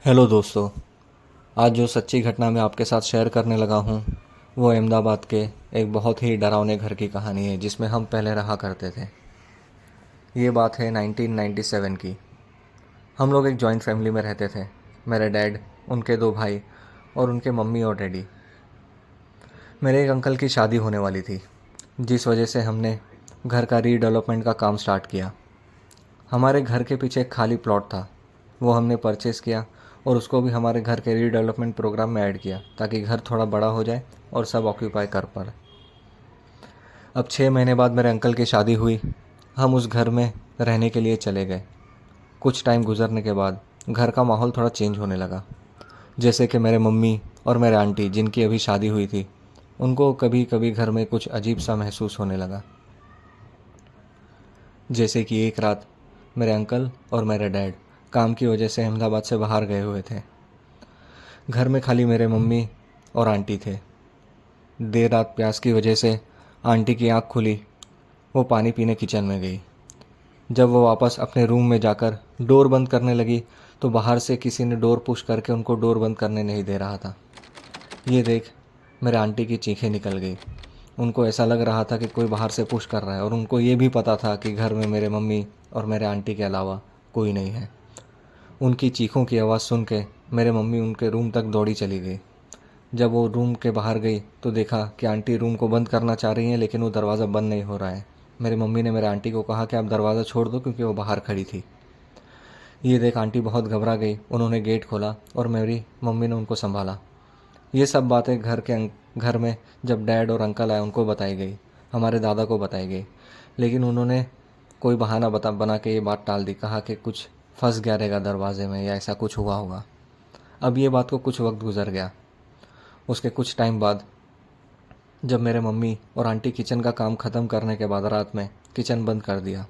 Hello दोस्तों। आज जो सच्ची घटना मैं आपके साथ शेयर करने लगा हूँ वो अहमदाबाद के एक बहुत ही डरावने घर की कहानी है जिसमें हम पहले रहा करते थे। ये बात है 1997 की। हम लोग एक जॉइंट फैमिली में रहते थे। मेरे डैड, उनके दो भाई और उनके मम्मी और डैडी। मेरे एक अंकल की शादी होने वाली थी, जिस वजह से हमने घर का रीडेवलपमेंट का काम स्टार्ट किया। हमारे घर के पीछे एक खाली प्लॉट था, वो हमने परचेज़ किया और उसको भी हमारे घर के रीडेवलपमेंट प्रोग्राम में ऐड किया ताकि घर थोड़ा बड़ा हो जाए और सब ऑक्यूपाई कर पाए। अब 6 महीने बाद मेरे अंकल की शादी हुई। हम उस घर में रहने के लिए चले गए। कुछ टाइम गुजरने के बाद घर का माहौल थोड़ा चेंज होने लगा। जैसे कि मेरे मम्मी और मेरे आंटी, जिनकी अभी शादी हुई थी, उनको कभी कभी घर में कुछ अजीब सा महसूस होने लगा। जैसे कि एक रात मेरे अंकल और मेरे डैड काम की वजह से अहमदाबाद से बाहर गए हुए थे। घर में खाली मेरे मम्मी और आंटी थे। देर रात प्यास की वजह से आंटी की आंख खुली। वो पानी पीने किचन में गई। जब वो वापस अपने रूम में जाकर डोर बंद करने लगी तो बाहर से किसी ने डोर पुश करके उनको डोर बंद करने नहीं दे रहा था। ये देख मेरे आंटी की चीखें निकल गई। उनको ऐसा लग रहा था कि कोई बाहर से पुश कर रहा है और उनको ये भी पता था कि घर में मेरे मम्मी और मेरे आंटी के अलावा कोई नहीं है। उनकी चीखों की आवाज़ सुन के मेरे मम्मी उनके रूम तक दौड़ी चली गई। जब वो रूम के बाहर गई तो देखा कि आंटी रूम को बंद करना चाह रही हैं, लेकिन वो दरवाज़ा बंद नहीं हो रहा है। मेरी मम्मी ने मेरे आंटी को कहा कि आप दरवाज़ा छोड़ दो, क्योंकि वो बाहर खड़ी थी। ये देख आंटी बहुत घबरा गई। उन्होंने गेट खोला और मेरी मम्मी ने उनको संभाला। ये सब बातें घर में जब डैड और अंकल आए उनको बताई गई, हमारे दादा को बताई गई, लेकिन उन्होंने कोई बहाना बना के ये बात टाल दी। कहा कि कुछ फंस गया रहेगा दरवाजे में या ऐसा कुछ हुआ होगा। अब ये बात को कुछ वक्त गुजर गया। उसके कुछ टाइम बाद जब मेरे मम्मी और आंटी किचन का काम ख़त्म करने के बाद रात में किचन बंद कर दिया।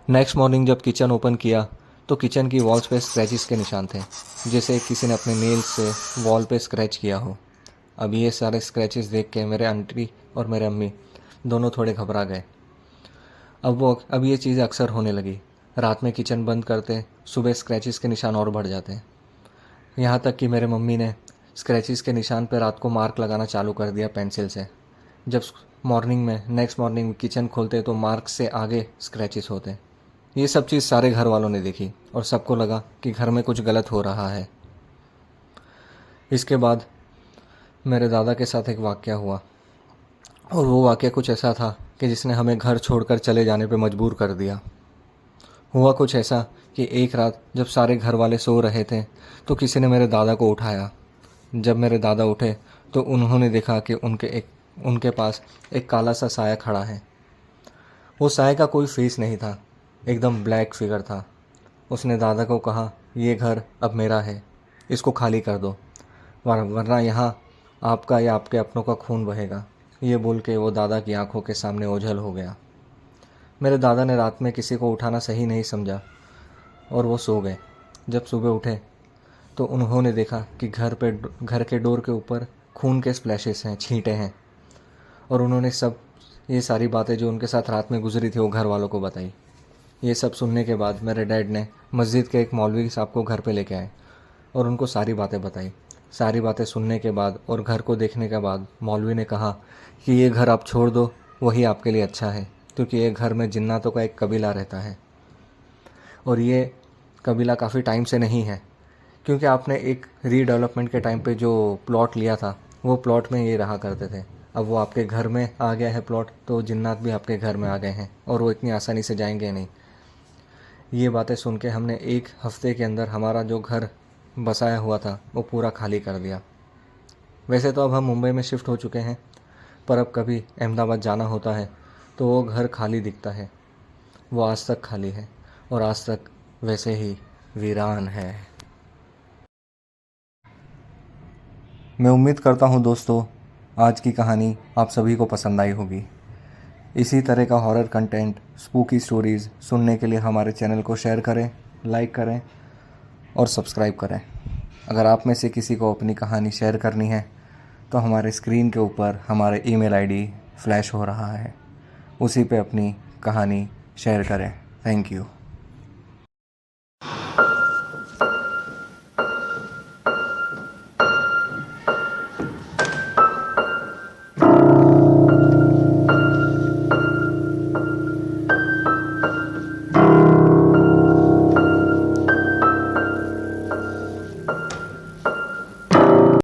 नेक्स्ट मॉर्निंग जब किचन ओपन किया तो किचन की वॉल्स पे स्क्रैचेस के निशान थे, जैसे किसी ने अपने नेल्स से वॉल पे स्क्रैच किया हो। अब ये सारे स्क्रैचेस देख के मेरे आंटी और मेरे अम्मी दोनों थोड़े घबरा गए। अब ये चीज़ें अक्सर होने लगी। रात में किचन बंद करते, सुबह स्क्रैचेस के निशान और बढ़ जाते। यहाँ तक कि मेरे मम्मी ने स्क्रैचेस के निशान पर रात को मार्क लगाना चालू कर दिया पेंसिल से। जब नेक्स्ट मॉर्निंग किचन खोलते तो मार्क से आगे स्क्रैचेस होते। ये सब चीज़ सारे घर वालों ने देखी और सबको लगा कि घर में कुछ गलत हो रहा है। इसके बाद मेरे दादा के साथ एक वाक़या हुआ और वो वाक़या कुछ ऐसा था कि जिसने हमें घर छोड़कर चले जाने पे मजबूर कर दिया। हुआ कुछ ऐसा कि एक रात जब सारे घर वाले सो रहे थे तो किसी ने मेरे दादा को उठाया। जब मेरे दादा उठे तो उन्होंने देखा कि उनके पास एक काला सा साया खड़ा है। वो साये का कोई फेस नहीं था, एकदम ब्लैक फिगर था। उसने दादा को कहा, ये घर अब मेरा है, इसको खाली कर दो, वरना यहाँ आपका या आपके अपनों का खून बहेगा। ये बोल के वो दादा की आंखों के सामने ओझल हो गया। मेरे दादा ने रात में किसी को उठाना सही नहीं समझा और वो सो गए। जब सुबह उठे तो उन्होंने देखा कि घर के डोर के ऊपर खून के स्प्लैशेस हैं, छींटे हैं। और उन्होंने ये सारी बातें जो उनके साथ रात में गुजरी थी वो घर वालों को बताई। ये सब सुनने के बाद मेरे डैड ने मस्जिद के एक मौलवी साहब को घर पे लेके आए और उनको सारी बातें बताई। सारी बातें सुनने के बाद और घर को देखने के बाद मौलवी ने कहा कि ये घर आप छोड़ दो, वही आपके लिए अच्छा है, क्योंकि ये घर में जिन्नातों का एक कबीला रहता है और ये कबीला काफ़ी टाइम से नहीं है, क्योंकि आपने एक रीडेवलपमेंट के टाइम पे जो प्लॉट लिया था वो प्लॉट में ये रहा करते थे। अब वो आपके घर में आ गया है प्लॉट, तो जिन्नात भी आपके घर में आ गए हैं और वो इतनी आसानी से जाएंगे नहीं। ये बातें सुन के हमने एक हफ्ते के अंदर हमारा जो घर बसाया हुआ था वो पूरा खाली कर दिया। वैसे तो अब हम मुंबई में शिफ्ट हो चुके हैं, पर अब कभी अहमदाबाद जाना होता है तो वो घर खाली दिखता है। वो आज तक खाली है और आज तक वैसे ही वीरान है। मैं उम्मीद करता हूँ दोस्तों, आज की कहानी आप सभी को पसंद आई होगी। इसी तरह का हॉरर कंटेंट, स्पूकी स्टोरीज़ सुनने के लिए हमारे चैनल को शेयर करें, लाइक करें और सब्सक्राइब करें। अगर आप में से किसी को अपनी कहानी शेयर करनी है तो हमारे स्क्रीन के ऊपर हमारे ईमेल आईडी फ्लैश हो रहा है, उसी पे अपनी कहानी शेयर करें। Thank you.